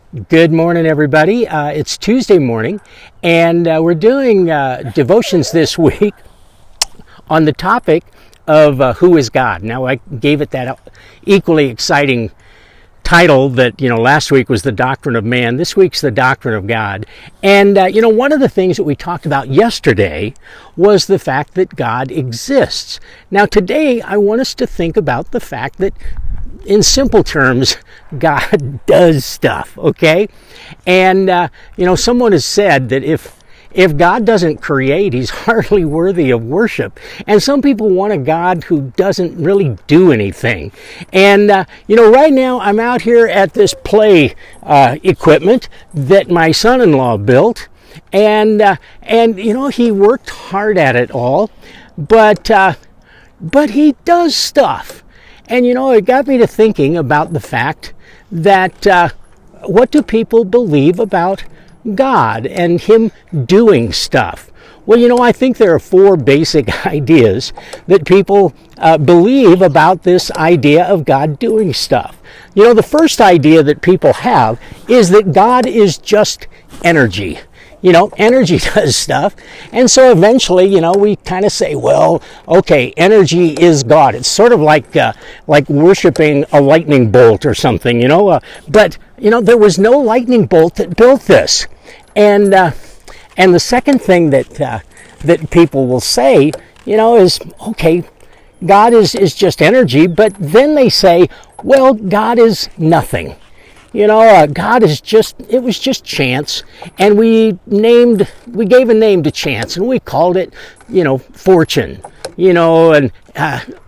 Good morning, everybody. It's Tuesday morning, and we're doing devotions this week on the topic of who is God. Now, I gave it that equally exciting title that, last week was the doctrine of man. This week's the doctrine of God. And, one of the things that we talked about yesterday was the fact that God exists. Now, today, I want us to think about the fact that, in simple terms, God does stuff, okay? And, someone has said that if God doesn't create, he's hardly worthy of worship. And some people want a God who doesn't really do anything. And, right now I'm out here at this play equipment that my son-in-law built. And he worked hard at it all. But he does stuff. And, it got me to thinking about the fact that what do people believe about God and him doing stuff? Well, I think there are four basic ideas that people believe about this idea of God doing stuff. The first idea that people have is that God is just energy. Energy does stuff. And so eventually, we kind of say, well, okay, energy is God. It's sort of like worshiping a lightning bolt or something, but, there was no lightning bolt that built this. And the second thing that people will say, is, okay, God is just energy, but then they say, well, God is nothing. God is it was just chance, and we gave a name to chance, and we called it, fortune, and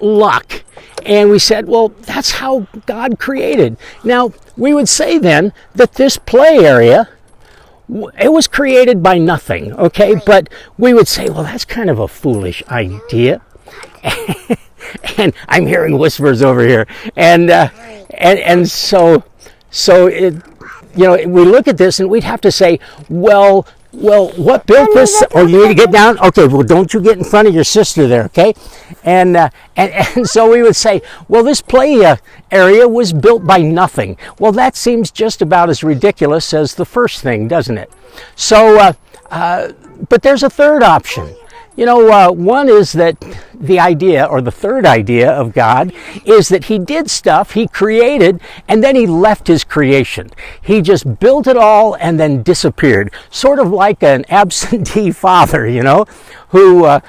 luck. And we said, well, that's how God created. Now, we would say then that this play area, it was created by nothing, okay? But we would say, well, that's kind of a foolish idea. And I'm hearing whispers over here. And so we look at this and we'd have to say, well, what built this? Or you need to get down? Okay, well, don't you get in front of your sister there, okay? And so we would say, well, this play area was built by nothing. Well, that seems just about as ridiculous as the first thing, doesn't it? So, but there's a third option. One is that the idea, or the third idea of God, is that he did stuff, he created, and then he left his creation. He just built it all and then disappeared. Sort of like an absentee father, who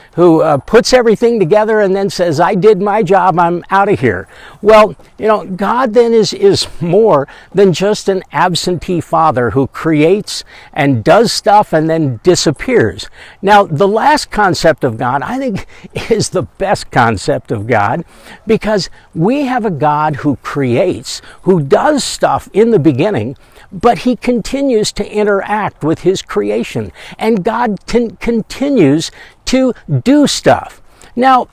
puts everything together and then says, I did my job, I'm out of here. Well, God then is more than just an absentee father who creates and does stuff and then disappears. Now, the last concept of God, I think, is the best concept of God, because we have a God who creates, who does stuff in the beginning, but he continues to interact with his creation, and God continues to do stuff. Now,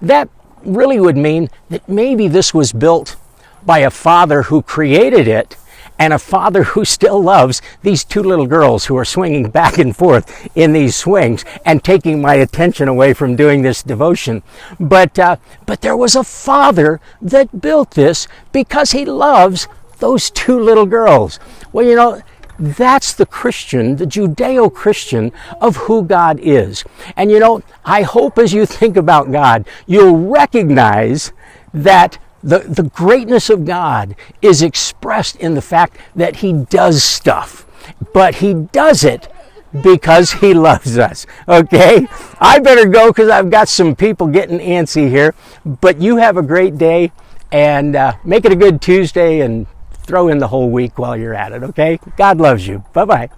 that really would mean that maybe this was built by a father who created it, and a father who still loves these two little girls who are swinging back and forth in these swings and taking my attention away from doing this devotion. But there was a father that built this because he loves those two little girls. Well, that's the Christian, the Judeo-Christian of who God is. And I hope as you think about God, you'll recognize that the greatness of God is expressed in the fact that he does stuff, but he does it because he loves us, okay? I better go because I've got some people getting antsy here, but you have a great day, and make it a good Tuesday, and throw in the whole week while you're at it, okay? God loves you. Bye-bye.